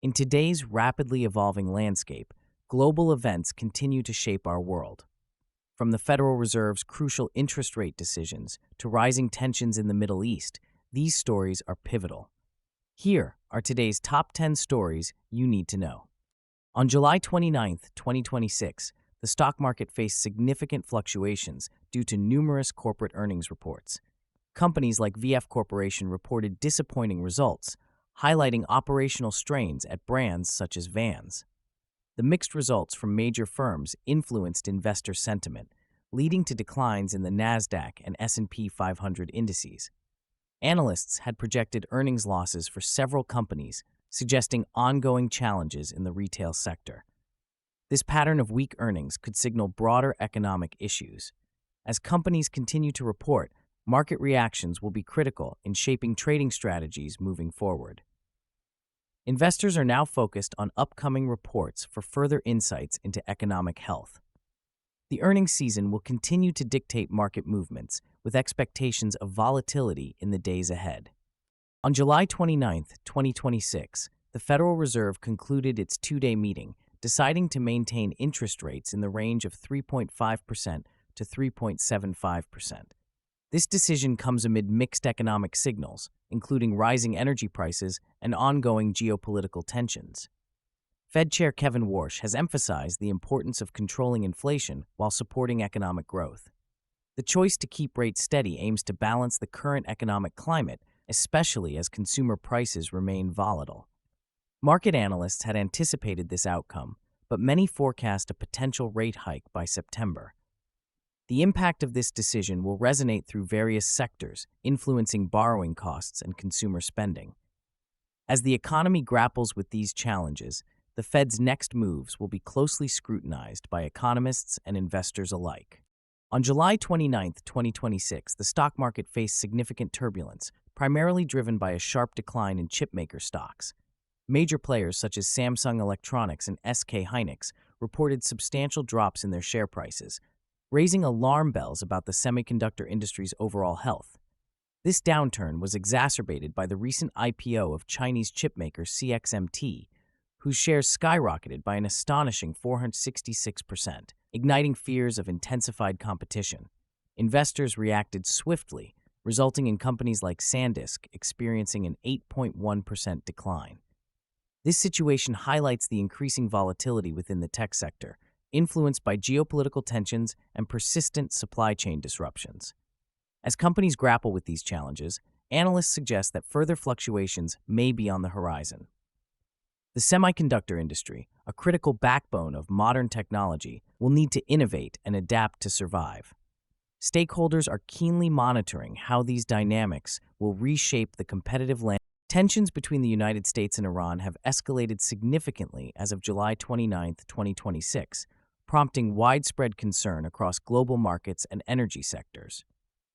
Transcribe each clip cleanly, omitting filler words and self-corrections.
In today's rapidly evolving landscape, global events continue to shape our world. From the Federal Reserve's crucial interest rate decisions to rising tensions in the Middle East, these stories are pivotal. Here are today's top 10 stories you need to know. On July 29, 2026, the stock market faced significant fluctuations due to numerous corporate earnings reports. Companies like VF Corporation reported disappointing results, highlighting operational strains at brands such as Vans. The mixed results from major firms influenced investor sentiment, leading to declines in the Nasdaq and S&P 500 indices. Analysts had projected earnings losses for several companies, suggesting ongoing challenges in the retail sector. This pattern of weak earnings could signal broader economic issues. As companies continue to report, market reactions will be critical in shaping trading strategies moving forward. Investors are now focused on upcoming reports for further insights into economic health. The earnings season will continue to dictate market movements, with expectations of volatility in the days ahead. On July 29, 2026, the Federal Reserve concluded its two-day meeting, deciding to maintain interest rates in the range of 3.5% to 3.75%. This decision comes amid mixed economic signals, including rising energy prices and ongoing geopolitical tensions. Fed Chair Kevin Warsh has emphasized the importance of controlling inflation while supporting economic growth. The choice to keep rates steady aims to balance the current economic climate, especially as consumer prices remain volatile. Market analysts had anticipated this outcome, but many forecast a potential rate hike by September. The impact of this decision will resonate through various sectors, influencing borrowing costs and consumer spending. As the economy grapples with these challenges, the Fed's next moves will be closely scrutinized by economists and investors alike. On July 29, 2026, the stock market faced significant turbulence, primarily driven by a sharp decline in chipmaker stocks. Major players such as Samsung Electronics and SK Hynix reported substantial drops in their share prices, raising alarm bells about the semiconductor industry's overall health. This downturn was exacerbated by the recent IPO of Chinese chipmaker CXMT, whose shares skyrocketed by an astonishing 466%, igniting fears of intensified competition. Investors reacted swiftly, resulting in companies like SanDisk experiencing an 8.1% decline. This situation highlights the increasing volatility within the tech sector, influenced by geopolitical tensions and persistent supply chain disruptions. As companies grapple with these challenges, analysts suggest that further fluctuations may be on the horizon. The semiconductor industry, a critical backbone of modern technology, will need to innovate and adapt to survive. Stakeholders are keenly monitoring how these dynamics will reshape the competitive landscape. Tensions between the United States and Iran have escalated significantly as of July 29, 2026, prompting widespread concern across global markets and energy sectors.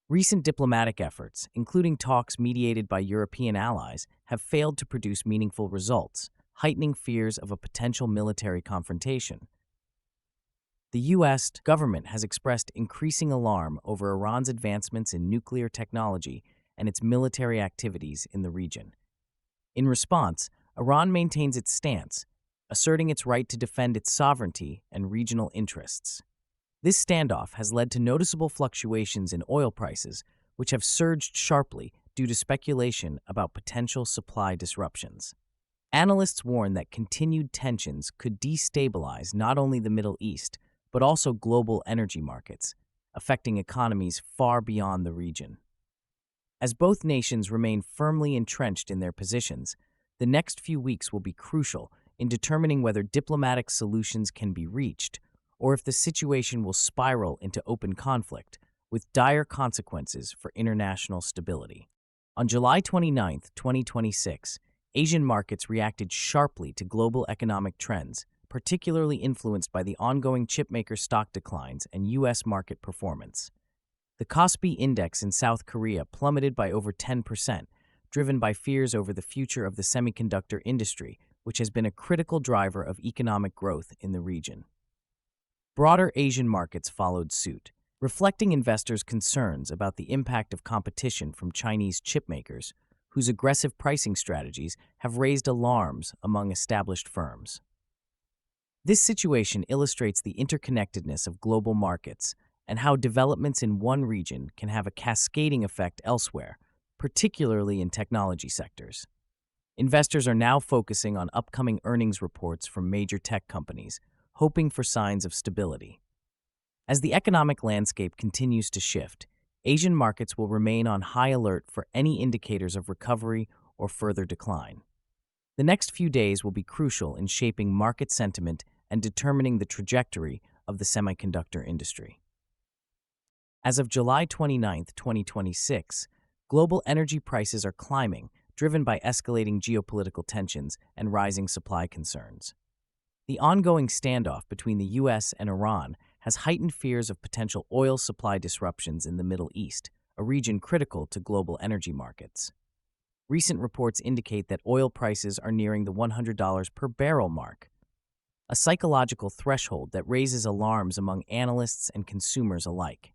Recent diplomatic efforts, including talks mediated by European allies, have failed to produce meaningful results, heightening fears of a potential military confrontation. The U.S. government has expressed increasing alarm over Iran's advancements in nuclear technology and its military activities in the region. In response, Iran maintains its stance, asserting its right to defend its sovereignty and regional interests. This standoff has led to noticeable fluctuations in oil prices, which have surged sharply due to speculation about potential supply disruptions. Analysts warn that continued tensions could destabilize not only the Middle East, but also global energy markets, affecting economies far beyond the region. As both nations remain firmly entrenched in their positions, the next few weeks will be crucial in determining whether diplomatic solutions can be reached or if the situation will spiral into open conflict, with dire consequences for international stability. On July 29, 2026, Asian markets reacted sharply to global economic trends, particularly influenced by the ongoing chipmaker stock declines and U.S. market performance. The Kospi index in South Korea plummeted by over 10%, driven by fears over the future of the semiconductor industry, which has been a critical driver of economic growth in the region. Broader Asian markets followed suit, reflecting investors' concerns about the impact of competition from Chinese chipmakers, whose aggressive pricing strategies have raised alarms among established firms. This situation illustrates the interconnectedness of global markets and how developments in one region can have a cascading effect elsewhere, particularly in technology sectors. Investors are now focusing on upcoming earnings reports from major tech companies, hoping for signs of stability. As the economic landscape continues to shift, Asian markets will remain on high alert for any indicators of recovery or further decline. The next few days will be crucial in shaping market sentiment and determining the trajectory of the semiconductor industry. As of July 29, 2026, global energy prices are climbing, driven by escalating geopolitical tensions and rising supply concerns. The ongoing standoff between the U.S. and Iran has heightened fears of potential oil supply disruptions in the Middle East, a region critical to global energy markets. Recent reports indicate that oil prices are nearing the $100 per barrel mark, a psychological threshold that raises alarms among analysts and consumers alike.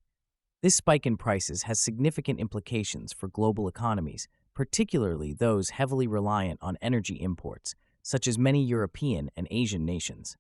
This spike in prices has significant implications for global economies, particularly those heavily reliant on energy imports, such as many European and Asian nations.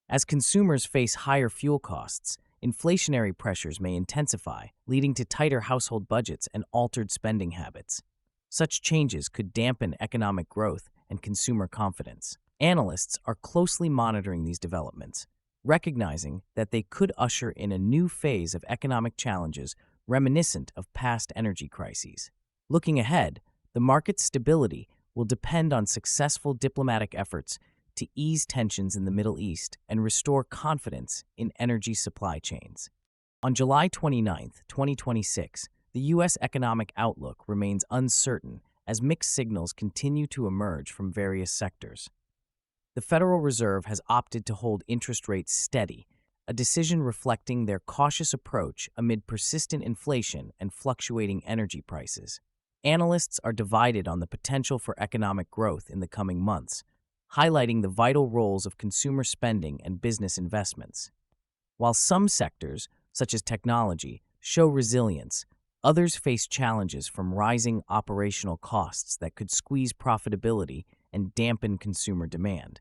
As consumers face higher fuel costs, inflationary pressures may intensify, leading to tighter household budgets and altered spending habits. Such changes could dampen economic growth and consumer confidence. Analysts are closely monitoring these developments, recognizing that they could usher in a new phase of economic challenges reminiscent of past energy crises. Looking ahead, the market's stability will depend on successful diplomatic efforts to ease tensions in the Middle East and restore confidence in energy supply chains. On July 29, 2026, the U.S. economic outlook remains uncertain as mixed signals continue to emerge from various sectors. The Federal Reserve has opted to hold interest rates steady, a decision reflecting their cautious approach amid persistent inflation and fluctuating energy prices. Analysts are divided on the potential for economic growth in the coming months, highlighting the vital roles of consumer spending and business investments. While some sectors, such as technology, show resilience, others face challenges from rising operational costs that could squeeze profitability and dampen consumer demand.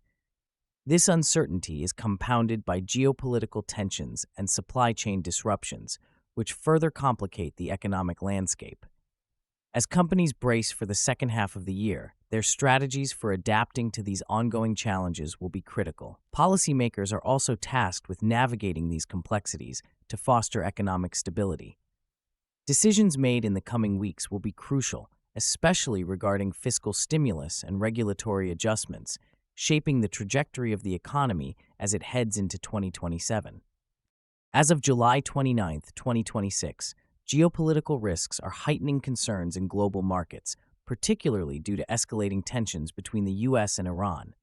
This uncertainty is compounded by geopolitical tensions and supply chain disruptions, which further complicate the economic landscape. As companies brace for the second half of the year, their strategies for adapting to these ongoing challenges will be critical. Policymakers are also tasked with navigating these complexities to foster economic stability. Decisions made in the coming weeks will be crucial, especially regarding fiscal stimulus and regulatory adjustments, shaping the trajectory of the economy as it heads into 2027. As of July 29, 2026, geopolitical risks are heightening concerns in global markets, particularly due to escalating tensions between the U.S. and Iran.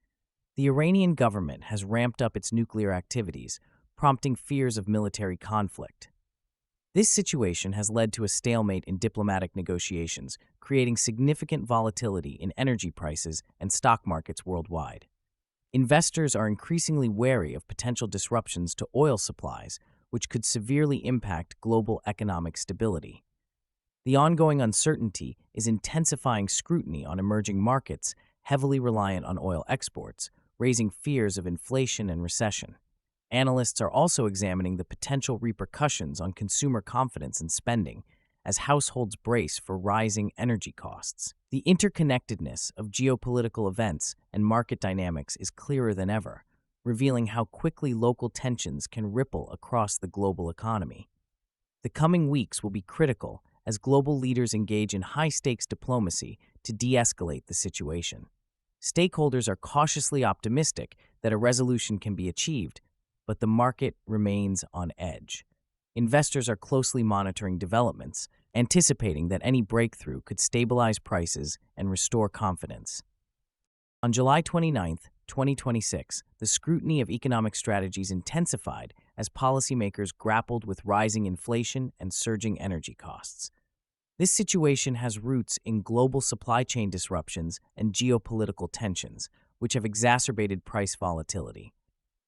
The Iranian government has ramped up its nuclear activities, prompting fears of military conflict. This situation has led to a stalemate in diplomatic negotiations, creating significant volatility in energy prices and stock markets worldwide. Investors are increasingly wary of potential disruptions to oil supplies, which could severely impact global economic stability. The ongoing uncertainty is intensifying scrutiny on emerging markets heavily reliant on oil exports, raising fears of inflation and recession. Analysts are also examining the potential repercussions on consumer confidence and spending as households brace for rising energy costs. The interconnectedness of geopolitical events and market dynamics is clearer than ever, revealing how quickly local tensions can ripple across the global economy. The coming weeks will be critical as global leaders engage in high-stakes diplomacy to de-escalate the situation. Stakeholders are cautiously optimistic that a resolution can be achieved, but the market remains on edge. Investors are closely monitoring developments, anticipating that any breakthrough could stabilize prices and restore confidence. On July 29, 2026, the scrutiny of economic strategies intensified as policymakers grappled with rising inflation and surging energy costs. This situation has roots in global supply chain disruptions and geopolitical tensions, which have exacerbated price volatility.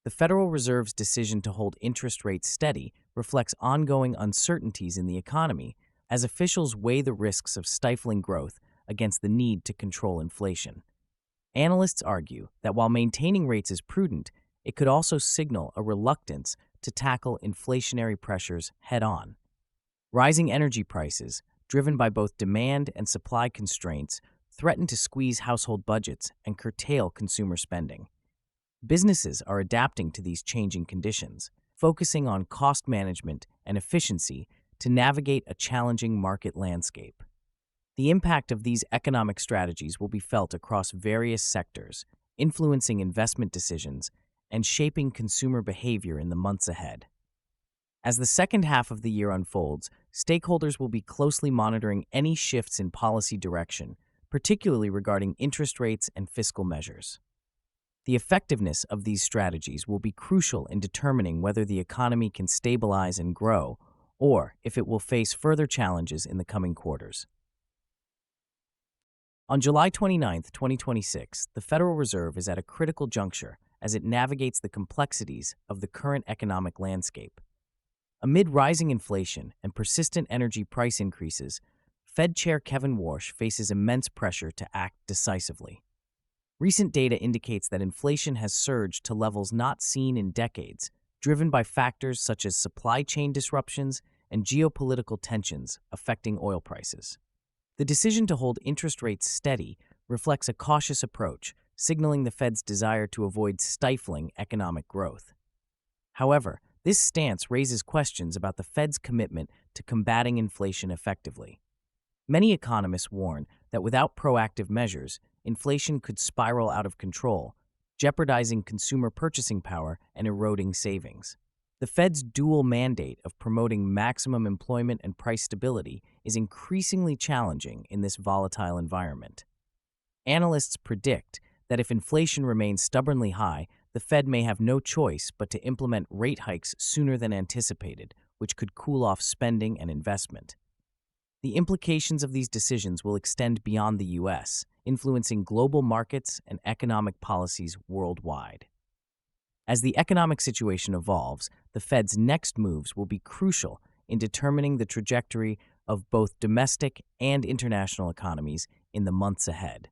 The Federal Reserve's decision to hold interest rates steady reflects ongoing uncertainties in the economy as officials weigh the risks of stifling growth against the need to control inflation. Analysts argue that while maintaining rates is prudent, it could also signal a reluctance to tackle inflationary pressures head-on. Rising energy prices, driven by both demand and supply constraints, threaten to squeeze household budgets and curtail consumer spending. Businesses are adapting to these changing conditions, focusing on cost management and efficiency to navigate a challenging market landscape. The impact of these economic strategies will be felt across various sectors, influencing investment decisions and shaping consumer behavior in the months ahead. As the second half of the year unfolds, stakeholders will be closely monitoring any shifts in policy direction, particularly regarding interest rates and fiscal measures. The effectiveness of these strategies will be crucial in determining whether the economy can stabilize and grow, or if it will face further challenges in the coming quarters. On July 29, 2026, the Federal Reserve is at a critical juncture as it navigates the complexities of the current economic landscape. Amid rising inflation and persistent energy price increases, Fed Chair Kevin Warsh faces immense pressure to act decisively. Recent data indicates that inflation has surged to levels not seen in decades, driven by factors such as supply chain disruptions and geopolitical tensions affecting oil prices. The decision to hold interest rates steady reflects a cautious approach, signaling the Fed's desire to avoid stifling economic growth. However, this stance raises questions about the Fed's commitment to combating inflation effectively. Many economists warn that without proactive measures, inflation could spiral out of control, jeopardizing consumer purchasing power and eroding savings. The Fed's dual mandate of promoting maximum employment and price stability is increasingly challenging in this volatile environment. Analysts predict that if inflation remains stubbornly high, the Fed may have no choice but to implement rate hikes sooner than anticipated, which could cool off spending and investment. The implications of these decisions will extend beyond the U.S., influencing global markets and economic policies worldwide. As the economic situation evolves, the Fed's next moves will be crucial in determining the trajectory of both domestic and international economies in the months ahead.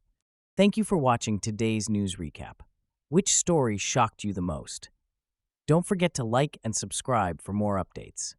Thank you for watching today's news recap. Which story shocked you the most? Don't forget to like and subscribe for more updates.